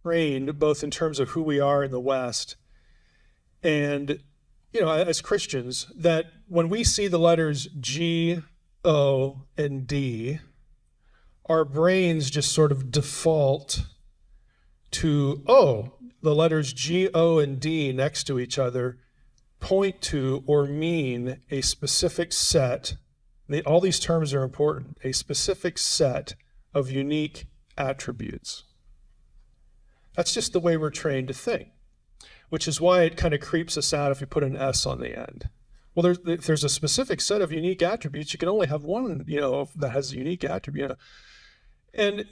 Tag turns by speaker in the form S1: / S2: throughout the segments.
S1: trained both in terms of who we are in the West and, as Christians, that when we see the letters G, O, and D, our brains just sort of default to, the letters G, O, and D next to each other point to or mean a specific set, all these terms are important, a specific set of unique attributes. That's just the way we're trained to think, which is why it kind of creeps us out if you put an S on the end. Well, there's a specific set of unique attributes. You can only have one, that has a unique attribute. And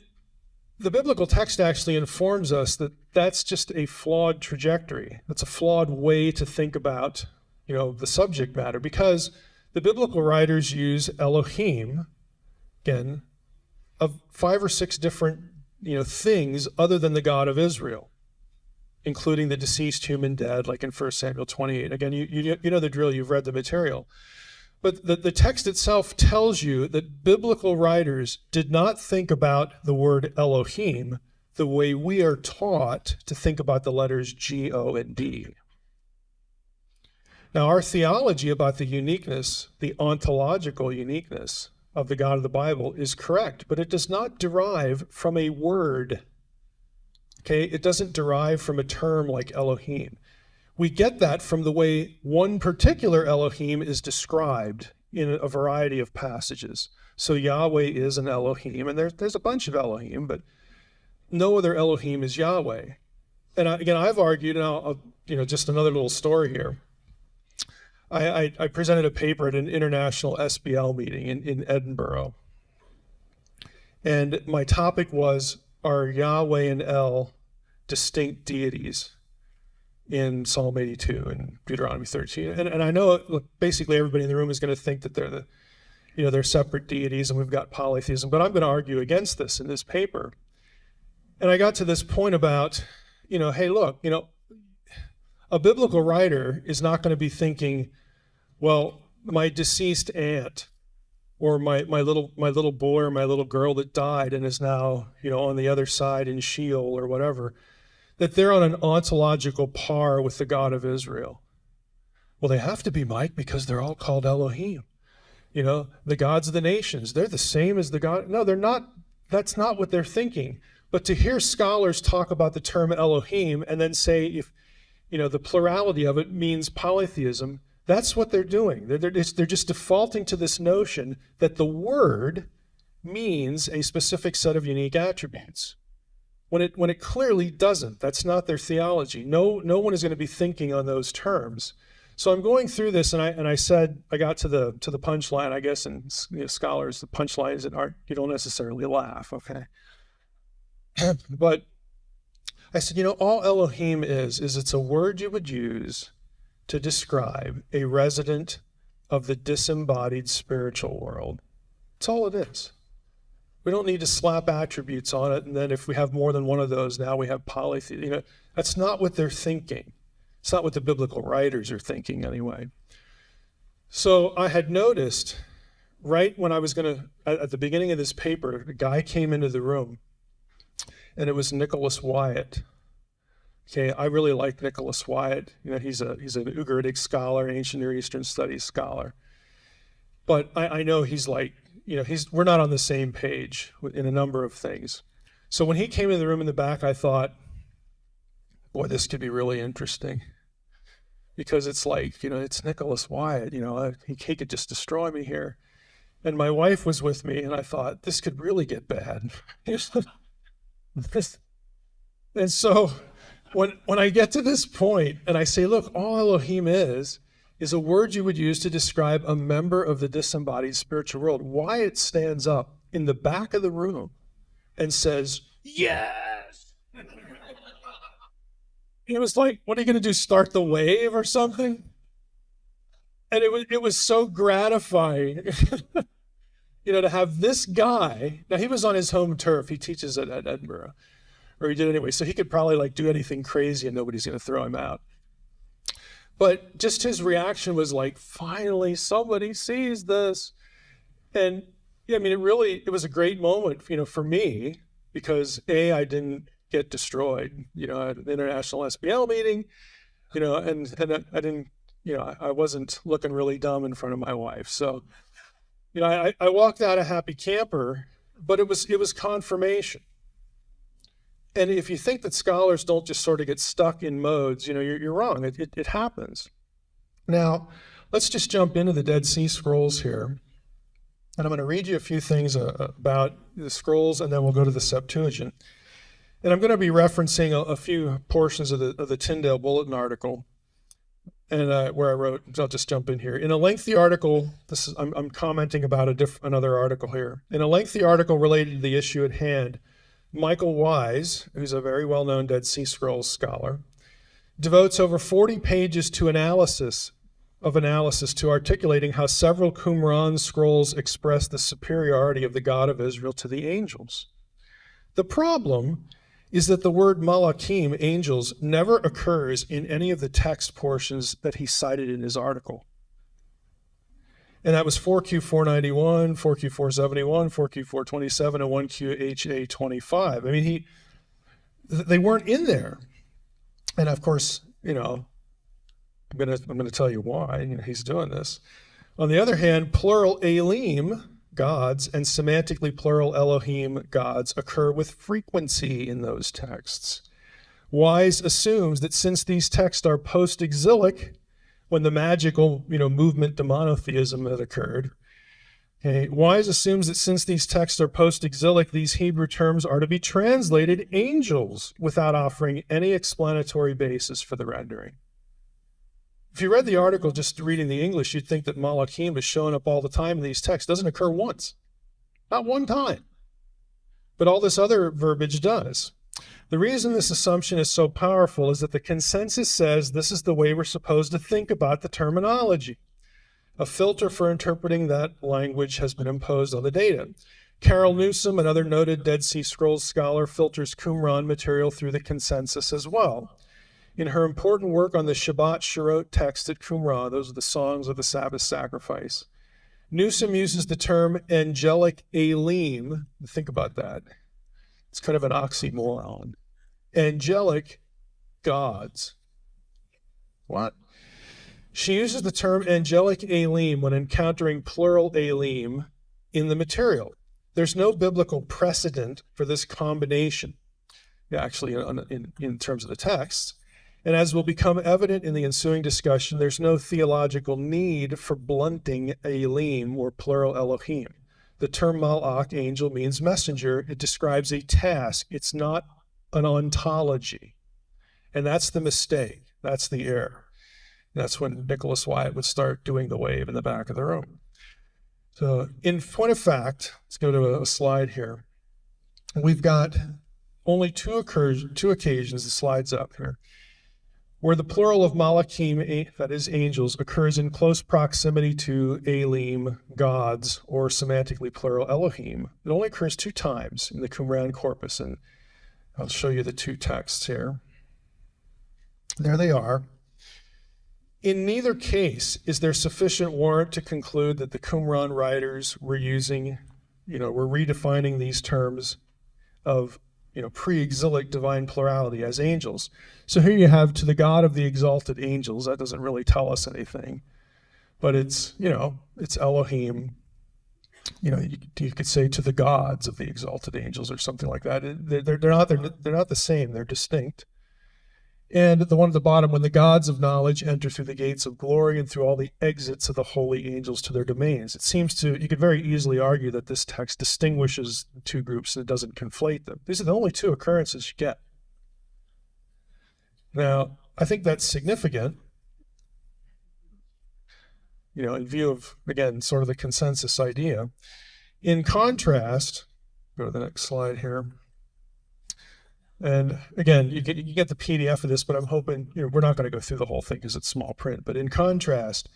S1: the biblical text actually informs us that that's just a flawed trajectory. That's a flawed way to think about, the subject matter, because the biblical writers use Elohim, again, of 5 or 6 different, things other than the God of Israel, including the deceased human dead, like in 1 Samuel 28. Again, you know the drill, you've read the material. But the text itself tells you that biblical writers did not think about the word Elohim the way we are taught to think about the letters G, O, and D. Now, our theology about the uniqueness, the ontological uniqueness of the God of the Bible is correct, but it does not derive from a word. Okay, it doesn't derive from a term like Elohim. We get that from the way one particular Elohim is described in a variety of passages. So Yahweh is an Elohim, and there's a bunch of Elohim, but no other Elohim is Yahweh. And again, I've argued, and just another little story here. I presented a paper at an international SBL meeting in Edinburgh. And my topic was, are Yahweh and El distinct deities in Psalm 82 and Deuteronomy 13? And I know, look, basically everybody in the room is going to think that they're separate deities and we've got polytheism, but I'm going to argue against this in this paper. And I got to this point about, hey, look, a biblical writer is not going to be thinking, well, my deceased aunt or my little boy or my little girl that died and is now, on the other side in Sheol or whatever, that they're on an ontological par with the God of Israel. Well, they have to be, Mike, because they're all called Elohim. The gods of the nations, they're the same as the God. No, they're not. That's not what they're thinking. But to hear scholars talk about the term Elohim and then say, if the plurality of it means polytheism, that's what they're doing. They're just defaulting to this notion that the word means a specific set of unique attributes, when it clearly doesn't. That's not their theology. No one is going to be thinking on those terms. So I'm going through this, and I said, I got to the punchline, I guess, and scholars, the punchline is that you don't necessarily laugh, okay? But I said, all Elohim is it's a word you would use to describe a resident of the disembodied spiritual world. That's all it is. We don't need to slap attributes on it, and then if we have more than one of those, now we have polytheism. That's not what they're thinking. It's not what the biblical writers are thinking anyway. So I had noticed right when I was at the beginning of this paper, a guy came into the room, and it was Nicholas Wyatt. Okay, I really like Nicholas Wyatt. He's an Ugaritic scholar, ancient Near Eastern studies scholar. But I know he's like, we're not on the same page in a number of things. So when he came in the room in the back, I thought, boy, this could be really interesting. Because it's like, it's Nicholas Wyatt, he could just destroy me here. And my wife was with me, and I thought, this could really get bad. And so when I get to this point and I say, look, all Elohim is a word you would use to describe a member of the disembodied spiritual world. Wyatt stands up in the back of the room and says, yes. It was like, what are you going to do, start the wave or something? And it was so gratifying, to have this guy. Now, he was on his home turf. He teaches at Edinburgh, or he did anyway. So he could probably do anything crazy and nobody's going to throw him out. But just his reaction was like, finally, somebody sees this. And it was a great moment, for me, because A, I didn't get destroyed, at an international SBL meeting, and I didn't, I wasn't looking really dumb in front of my wife. So, I walked out a happy camper, but it was confirmation. And if you think that scholars don't just sort of get stuck in modes, you're wrong. It happens. Now, let's just jump into the Dead Sea Scrolls here. And I'm going to read you a few things about the scrolls, and then we'll go to the Septuagint. And I'm going to be referencing a few portions of the Tyndale Bulletin article, and where I wrote, I'll just jump in here. In a lengthy article, I'm commenting about another article here. In a lengthy article related to the issue at hand, Michael Wise, who's a very well-known Dead Sea Scrolls scholar, devotes over 40 pages to analysis to articulating how several Qumran scrolls express the superiority of the God of Israel to the angels. The problem is that the word malachim, angels, never occurs in any of the text portions that he cited in his article. And that was 4Q491, 4Q471, 4Q427, and 1QHA25. I mean, they weren't in there. And of course, I'm gonna tell you why he's doing this. On the other hand, plural Elohim, gods, and semantically plural Elohim, gods, occur with frequency in those texts. Wise assumes that since these texts are post-exilic, when the magical, movement to monotheism had occurred, Wise assumes that since these texts are post-exilic, these Hebrew terms are to be translated angels without offering any explanatory basis for the rendering. If you read the article just reading the English, you'd think that malachim is showing up all the time in these texts. It doesn't occur once, not one time. But all this other verbiage does. The reason this assumption is so powerful is that the consensus says this is the way we're supposed to think about the terminology. A filter for interpreting that language has been imposed on the data. Carol Newsom, another noted Dead Sea Scrolls scholar, filters Qumran material through the consensus as well. In her important work on the Shabbat Shirot text at Qumran, those are the songs of the Sabbath sacrifice, Newsom uses the term angelic Elohim. Think about that. It's kind of an oxymoron. Angelic gods. What? She uses the term angelic Elohim when encountering plural Elohim in the material. There's no biblical precedent for this combination, actually, in terms of the text. And as will become evident in the ensuing discussion, there's no theological need for blunting Elohim or plural Elohim. The term malach, angel, means messenger. It describes a task. It's not an ontology. And that's the mistake. That's the error. That's when Nicholas Wyatt would start doing the wave in the back of the room. So in point of fact, let's go to a slide here. We've got only two occasions, the slide's up here, where the plural of malachim, that is angels, occurs in close proximity to Elohim, gods, or semantically plural Elohim. It only occurs 2 times in the Qumran corpus, and I'll show you the 2 texts here. There they are. In neither case is there sufficient warrant to conclude that the Qumran writers were using, were redefining these terms of pre-exilic divine plurality as angels. So here you have to the God of the exalted angels. That doesn't really tell us anything, but it's Elohim. You could say to the gods of the exalted angels or something like that. They're not the same. They're distinct. And the one at the bottom, when the gods of knowledge enter through the gates of glory and through all the exits of the holy angels to their domains. It seems you could very easily argue that this text distinguishes the 2 groups and it doesn't conflate them. These are the only 2 occurrences you get. Now, I think that's significant, in view of, again, sort of the consensus idea. In contrast, go to the next slide here. And again, you get the PDF of this, but I'm hoping, we're not going to go through the whole thing because it's small print. But in contrast,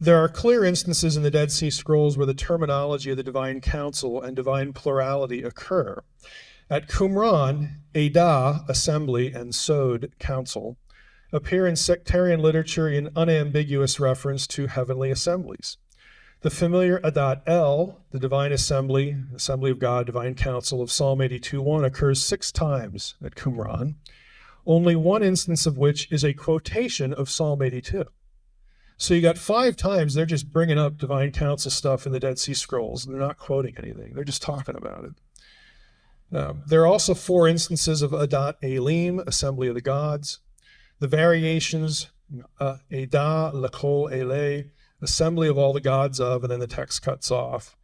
S1: there are clear instances in the Dead Sea Scrolls where the terminology of the divine council and divine plurality occur. At Qumran, Edah, assembly, and Sod, council, appear in sectarian literature in unambiguous reference to heavenly assemblies. The familiar Adat El, the divine assembly, assembly of God, divine council of Psalm 82:1 occurs 6 times at Qumran, only one instance of which is a quotation of Psalm 82. So you got 5 times they're just bringing up divine council stuff in the Dead Sea Scrolls, and they're not quoting anything. They're just talking about it. There are also 4 instances of Adat Elohim, assembly of the gods. The variations, Edah Lakol Ele, assembly of all the gods of, and then the text cuts off.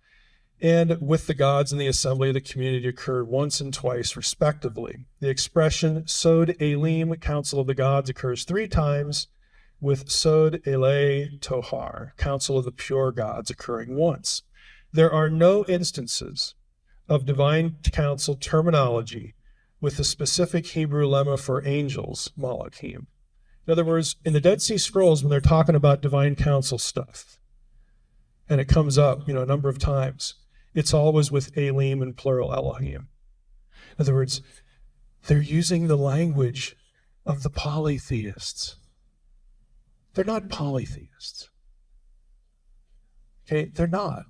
S1: And with the gods in the assembly of the community occurred once and twice, respectively. The expression Sod Elim, council of the gods, occurs 3 times, with Sod Ele Tohar, council of the pure gods, occurring once. There are no instances of divine council terminology with the specific Hebrew lemma for angels, malachim. In other words, in the Dead Sea Scrolls, when they're talking about divine council stuff, and it comes up, a number of times, it's always with Elim and plural Elohim. In other words, they're using the language of the polytheists. They're not polytheists. Okay, they're not.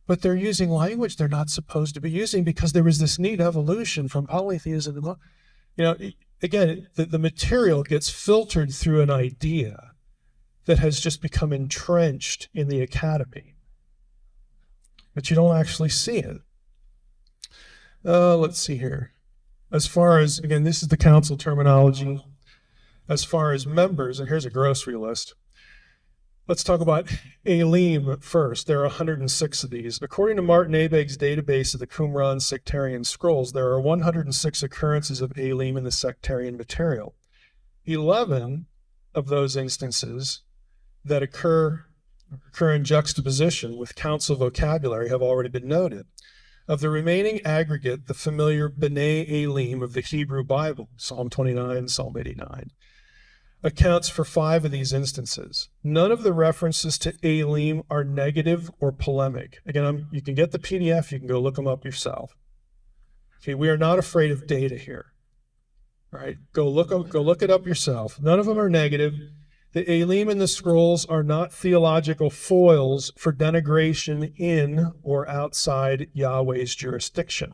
S1: But they're using language they're not supposed to be using because there was this neat evolution from polytheism. Again, the material gets filtered through an idea that has just become entrenched in the academy. But you don't actually see it. Let's see here. As far as, again, this is the council terminology. As far as members, and here's a grocery list. Let's talk about Elim first. There are 106 of these. According to Martin Abeg's database of the Qumran sectarian scrolls, there are 106 occurrences of Elim in the sectarian material. 11 of those instances that occur in juxtaposition with council vocabulary have already been noted. Of the remaining aggregate, the familiar B'nai Elim of the Hebrew Bible, Psalm 29, Psalm 89, accounts for 5 of these instances. None of the references to Elim are negative or polemic. Again, you can get the PDF, you can go look them up yourself. Okay, we are not afraid of data here. All right, go look it up yourself. None of them are negative. The Elim in the scrolls are not theological foils for denigration in or outside Yahweh's jurisdiction.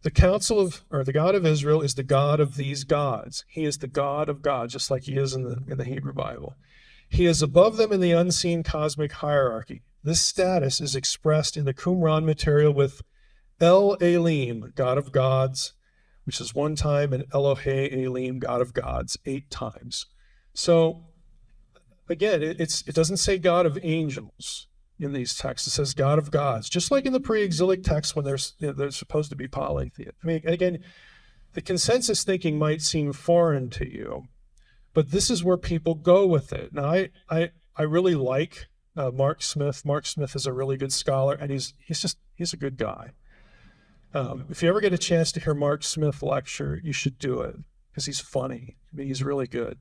S1: The the God of Israel is the God of these gods. He is the God of gods, just like he is in the Hebrew Bible. He is above them in the unseen cosmic hierarchy. This status is expressed in the Qumran material with El Elim, God of gods, which is 1 time, and Elohe Elim, God of gods, 8 times. So, again, it doesn't say God of angels in these texts. It says God of gods, just like in the pre-exilic texts when they're supposed to be polytheist. I mean, again, the consensus thinking might seem foreign to you, but this is where people go with it. Now, I really like Mark Smith. Mark Smith is a really good scholar, and he's a good guy. If you ever get a chance to hear Mark Smith lecture, you should do it because he's funny. I mean, he's really good,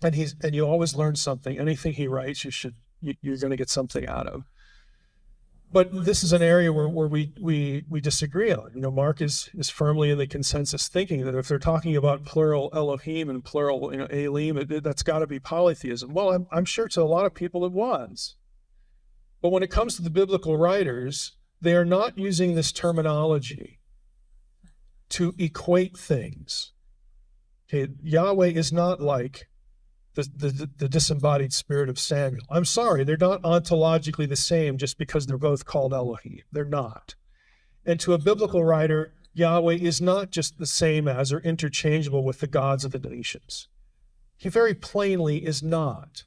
S1: and you always learn something. Anything he writes, you're going to get something out of. But this is an area where we disagree on. Mark is firmly in the consensus thinking that if they're talking about plural Elohim and plural Elim, that's got to be polytheism. Well, I'm sure to a lot of people it was. But when it comes to the biblical writers, they are not using this terminology to equate things. Okay, Yahweh is not like the disembodied spirit of Samuel. I'm sorry, they're not ontologically the same just because they're both called Elohim. They're not. And to a biblical writer, Yahweh is not just the same as or interchangeable with the gods of the nations. He very plainly is not.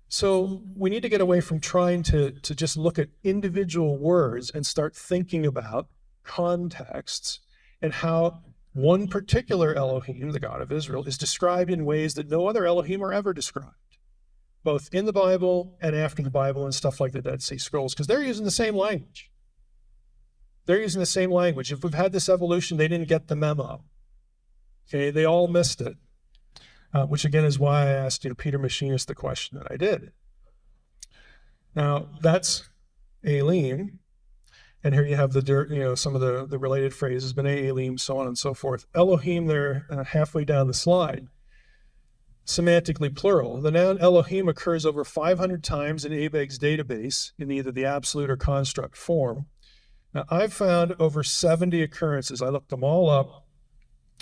S1: So we need to get away from trying to just look at individual words and start thinking about contexts and how one particular Elohim, the God of Israel, is described in ways that no other Elohim are ever described, both in the Bible and after the Bible and stuff like the Dead Sea Scrolls, because they're using the same language. They're using the same language. If we've had this evolution, they didn't get the memo. Okay, they all missed it, which again is why I asked Peter Machinist the question that I did. Now, that's Elim. And here you have some of the related phrases, B'nai Elim, so on and so forth. Elohim, they're halfway down the slide. semantically plural. The noun Elohim occurs over 500 times in ABEG's database in either the absolute or construct form. Now, I've found over 70 occurrences. I looked them all up,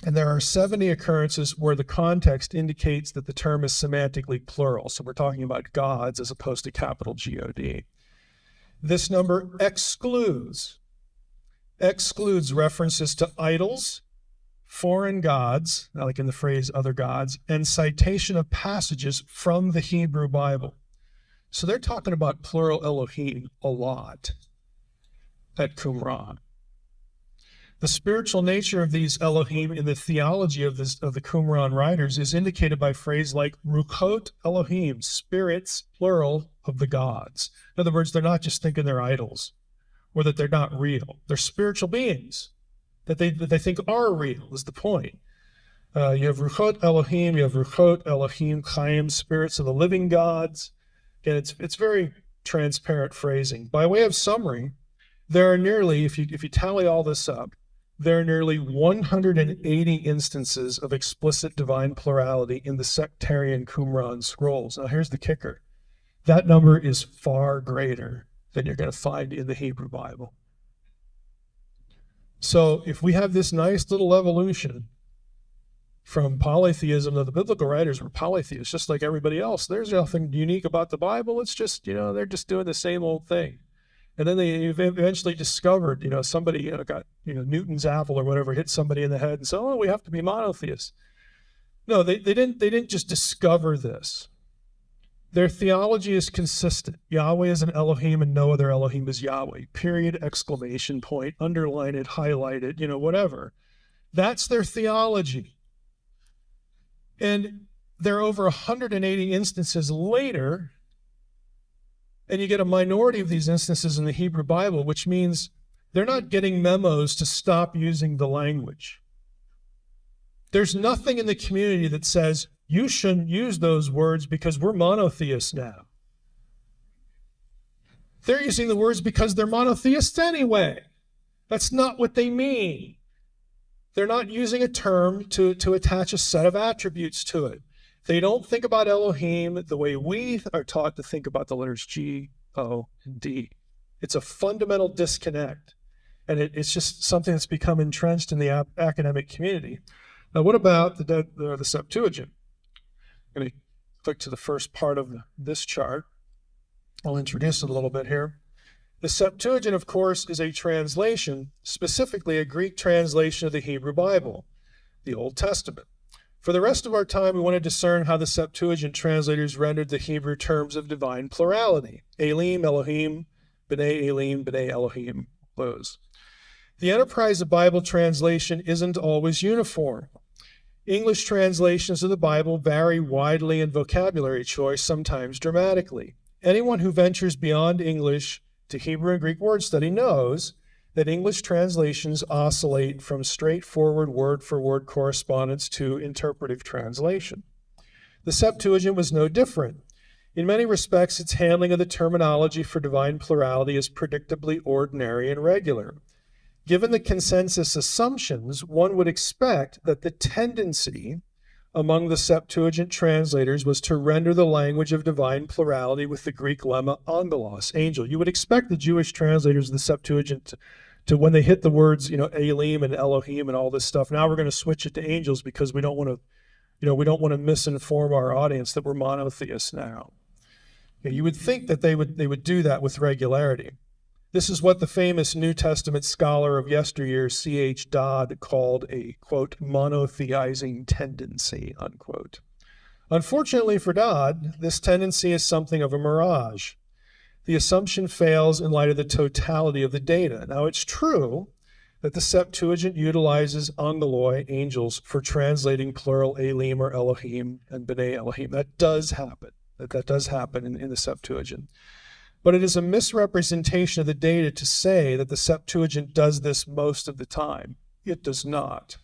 S1: and there are 70 occurrences where the context indicates that the term is semantically plural. So we're talking about gods as opposed to capital G-O-D. This number excludes references to idols, foreign gods, like in the phrase other gods, and citation of passages from the Hebrew Bible. So they're talking about plural Elohim a lot at Qumran. The spiritual nature of these Elohim in the theology of the Qumran writers is indicated by phrases like Ruchot Elohim, spirits, plural, of the gods. In other words, they're not just thinking they're idols or that they're not real. They're spiritual beings that they think are real, is the point. You have Ruchot Elohim, you have Ruchot Elohim Chaim, spirits of the living gods. Again, it's very transparent phrasing. By way of summary, there are nearly, if you tally all this up, there are nearly 180 instances of explicit divine plurality in the sectarian Qumran scrolls. Now here's the kicker. That number is far greater than you're going to find in the Hebrew Bible. So if we have this nice little evolution from polytheism, though the biblical writers were polytheists, just like everybody else, there's nothing unique about the Bible. It's just, they're just doing the same old thing. And then they eventually discovered, somebody got, Newton's apple or whatever, hit somebody in the head and said, oh, we have to be monotheists. No, they didn't just discover this. Their theology is consistent. Yahweh is an Elohim and no other Elohim is Yahweh. Period, exclamation point, underline it, highlight it, whatever. That's their theology. And there are over 180 instances later, and you get a minority of these instances in the Hebrew Bible, which means they're not getting memos to stop using the language. There's nothing in the community that says, you shouldn't use those words because we're monotheists now. They're using the words because they're monotheists anyway. That's not what they mean. They're not using a term to attach a set of attributes to it. They don't think about Elohim the way we are taught to think about the letters G, O, and D. It's a fundamental disconnect, and it's just something that's become entrenched in the academic community. Now, what about the Septuagint? I'm going to click to the first part of this chart. I'll introduce it a little bit here. The Septuagint, of course, is a translation, specifically a Greek translation of the Hebrew Bible, the Old Testament. For the rest of our time, we want to discern how the Septuagint translators rendered the Hebrew terms of divine plurality. Elim, Elohim, B'nai Elim, B'nai Elohim, those. The enterprise of Bible translation isn't always uniform. English translations of the Bible vary widely in vocabulary choice, sometimes dramatically. Anyone who ventures beyond English to Hebrew and Greek word study knows that English translations oscillate from straightforward word-for-word correspondence to interpretive translation. The Septuagint was no different. In many respects, its handling of the terminology for divine plurality is predictably ordinary and regular. Given the consensus assumptions, one would expect that the tendency among the Septuagint translators was to render the language of divine plurality with the Greek lemma angelos, angel. You would expect the Jewish translators of the Septuagint to when they hit the words, Elim and Elohim and all this stuff, now we're going to switch it to angels because we don't want to, we don't want to misinform our audience that we're monotheists now. You would think that they would do that with regularity. This is what the famous New Testament scholar of yesteryear, C.H. Dodd, called a, quote, monotheizing tendency, unquote. Unfortunately for Dodd, this tendency is something of a mirage. The assumption fails in light of the totality of the data. Now, it's true that the Septuagint utilizes angeloi, angels, for translating plural Elim or Elohim and B'nai Elohim. That does happen. That does happen in the Septuagint. But it is a misrepresentation of the data to say that the Septuagint does this most of the time. It does not.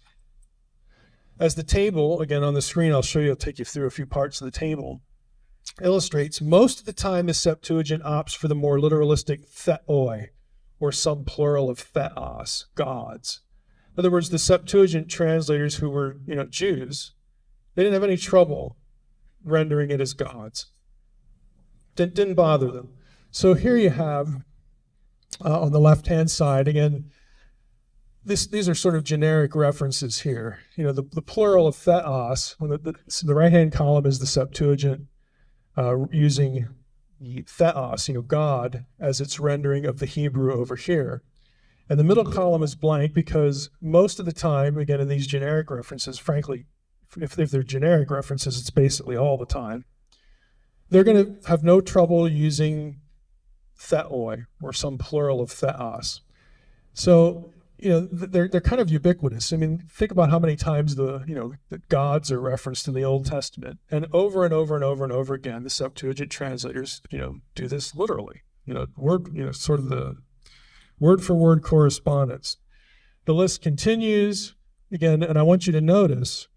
S1: As the table, again on the screen, I'll take you through a few parts of the table, illustrates, most of the time the Septuagint opts for the more literalistic theoi, or some plural of theos, gods. In other words, the Septuagint translators who were, Jews, they didn't have any trouble rendering it as gods. Didn't bother them. So here you have, on the left-hand side, again, these are sort of generic references here. The plural of theos, the right-hand column is the Septuagint, using the theos, God, as its rendering of the Hebrew over here. And the middle column is blank because most of the time, again, in these generic references, frankly, if they're generic references, it's basically all the time, they're going to have no trouble using theoi or some plural of theos. So, they're kind of ubiquitous. I mean, think about how many times the gods are referenced in the Old Testament, and over and over and over and over again, the Septuagint translators, do this literally. Sort of the word for word correspondence. The list continues again, and I want you to notice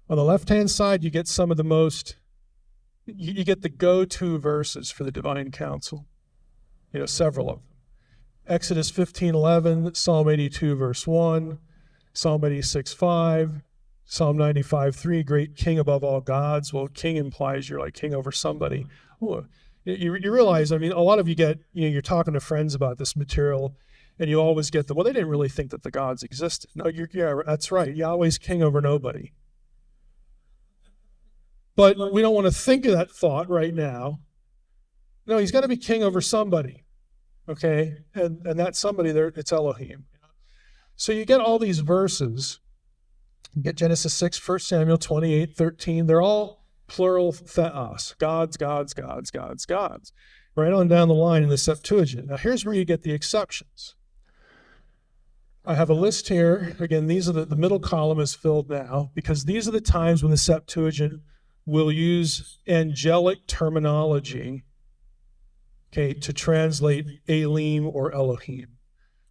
S1: on the left-hand side, you get some of the most, you get the go-to verses for the divine council. Several of them. Exodus 15:11, Psalm 82, verse 1, Psalm 86:5, Psalm 95:3, great king above all gods. Well, king implies you're like king over somebody. Ooh, you realize, I mean, a lot of you get, you're talking to friends about this material, and you always get well, they didn't really think that the gods existed. No, yeah, that's right. Yahweh's king over nobody. But we don't want to think of that thought right now. No, he's got to be king over somebody. Okay, and that somebody there, it's Elohim. So you get all these verses. You get Genesis 6, 1 Samuel 28, 13. They're all plural theos, gods, gods, gods, gods, gods. Right on down the line in the Septuagint. Now here's where you get the exceptions. I have a list here. Again, these are the middle column is filled now because these are the times when the Septuagint will use angelic terminology, to translate Elohim or Elohim.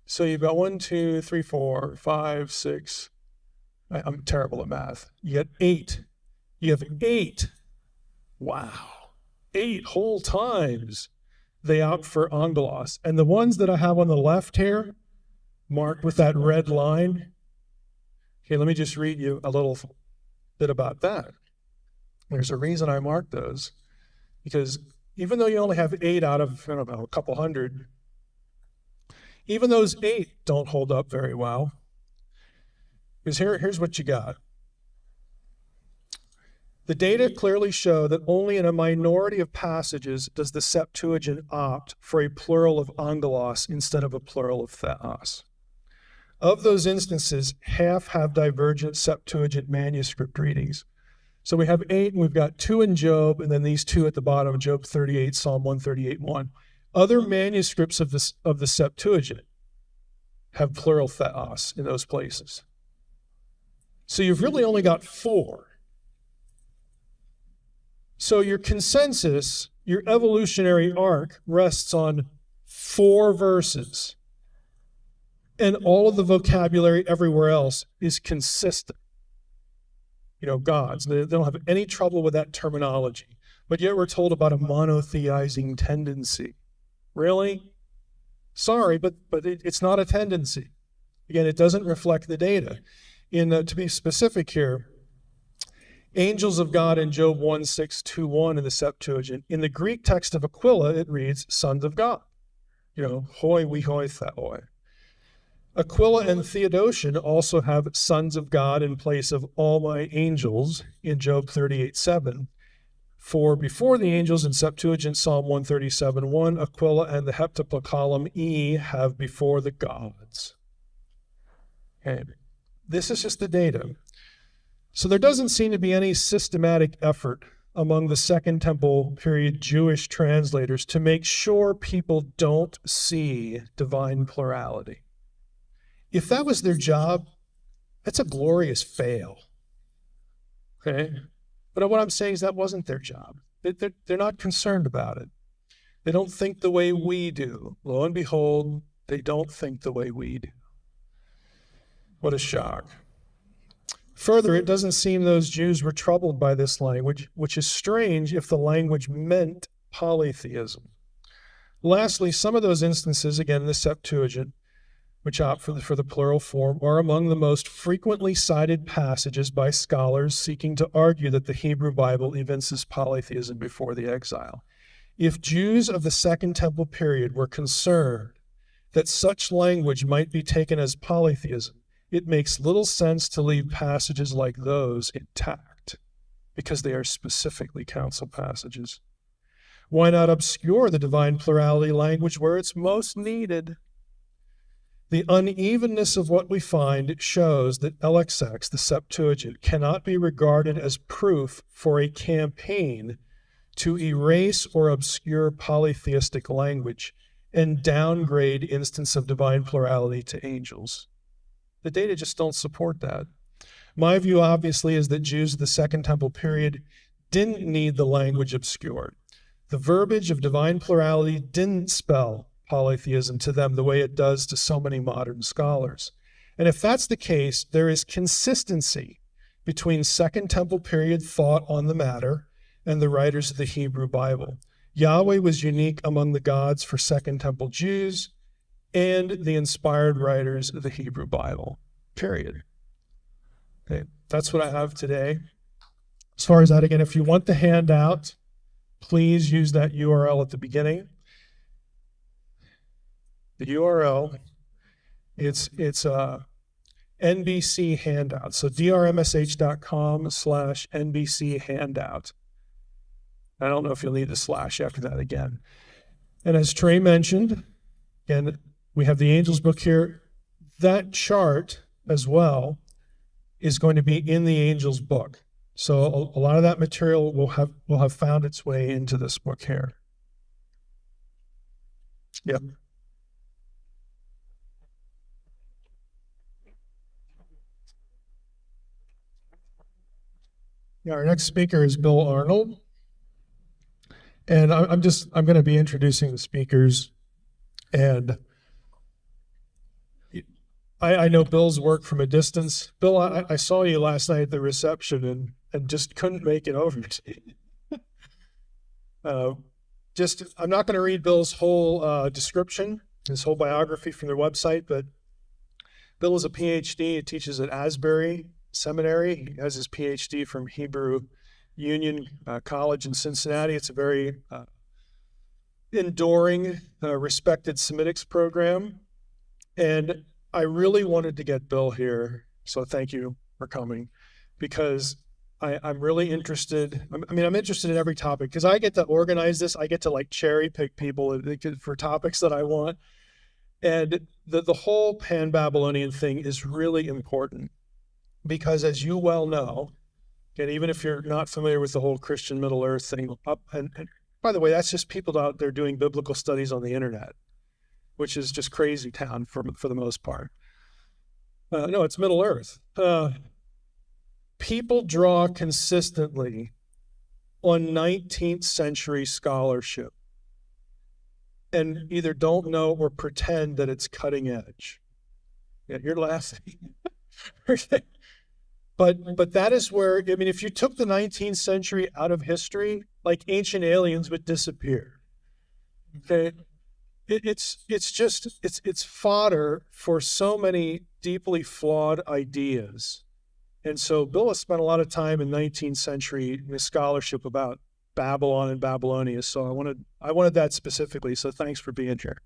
S1: So you've got 1, 2, 3, 4, 5, 6. I'm terrible at math. You got 8. You have 8. Wow. 8 whole times they opt for angelos. And the ones that I have on the left here, marked with that red line, let me just read you a little bit about that. There's a reason I marked those, because even though you only have 8 out of, a couple hundred, even those 8 don't hold up very well. Because here's what you got. The data clearly show that only in a minority of passages does the Septuagint opt for a plural of angelos instead of a plural of theos. Of those instances, half have divergent Septuagint manuscript readings. So we have 8, and we've got 2 in Job, and then these 2 at the bottom, Job 38, Psalm 138:1. Other manuscripts of the Septuagint have plural theos in those places. So you've really only got 4. So your consensus, your evolutionary arc, rests on 4 verses, and all of the vocabulary everywhere else is consistent. Gods. They don't have any trouble with that terminology. But yet we're told about a monotheizing tendency. Really? Sorry, but it's not a tendency. Again, it doesn't reflect the data. To be specific here, angels of God in Job 1:6-2:1 in the Septuagint. In the Greek text of Aquila, it reads sons of God. Hoi, we hoi, theoi. Aquila and Theodotion also have sons of God in place of all my angels in Job 38:7. For before the angels in Septuagint Psalm 137:1, Aquila and the heptapla column E have before the gods. Okay. This is just the data. So there doesn't seem to be any systematic effort among the Second Temple period Jewish translators to make sure people don't see divine plurality. If that was their job, that's a glorious fail. Okay? But what I'm saying is that wasn't their job. They're not concerned about it. They don't think the way we do. Lo and behold, they don't think the way we do. What a shock. Further, it doesn't seem those Jews were troubled by this language, which is strange if the language meant polytheism. Lastly, some of those instances, again in the Septuagint, which opt for the plural form, are among the most frequently cited passages by scholars seeking to argue that the Hebrew Bible evinces polytheism before the exile. If Jews of the Second Temple period were concerned that such language might be taken as polytheism, it makes little sense to leave passages like those intact, because they are specifically council passages. Why not obscure the divine plurality language where it's most needed? The unevenness of what we find shows that LXX, the Septuagint, cannot be regarded as proof for a campaign to erase or obscure polytheistic language and downgrade instance of divine plurality to angels. The data just don't support that. My view, obviously, is that Jews of the Second Temple period didn't need the language obscured. The verbiage of divine plurality didn't spell polytheism to them the way it does to so many modern scholars. And if that's the case, there is consistency between Second Temple period thought on the matter and the writers of the Hebrew Bible. Yahweh was unique among the gods for Second Temple Jews and the inspired writers of the Hebrew Bible, period. Okay, that's what I have today. As far as that, again, if you want the handout, please use that URL at the beginning. The URL, it's a NBC handout. So drmsh.com/NBC handout. I don't know if you'll need the slash after that again. And as Trey mentioned, again, we have the Angels book here. That chart as well is going to be in the Angels book. So a lot of that material will have found its way into this book here. Yep. Yeah, our next speaker is Bill Arnold. And I'm going to be introducing the speakers. And I know Bill's work from a distance. Bill, I saw you last night at the reception and just couldn't make it over to you. I'm not going to read Bill's whole description, his whole biography from their website, but Bill is a PhD. He teaches at Asbury Seminary. He has his PhD from Hebrew Union College in Cincinnati. It's a very enduring, respected Semitics program. And I really wanted to get Bill here, so thank you for coming, because I'm really interested. I'm interested in every topic, because I get to organize this. I get to like cherry pick people for topics that I want. And the whole Pan-Babylonian thing is really important, because as you well know, and even if you're not familiar with the whole Christian Middle Earth thing, and by the way, that's just people out there doing biblical studies on the internet, which is just crazy town for the most part. No, it's Middle Earth. People draw consistently on 19th century scholarship and either don't know or pretend that it's cutting edge. Yeah, you're laughing. But that is where, if you took the 19th century out of history, like Ancient Aliens would disappear. Okay? It's fodder for so many deeply flawed ideas. And so Bill has spent a lot of time in 19th century scholarship about Babylon and Babylonia. So I wanted that specifically. So thanks for being here.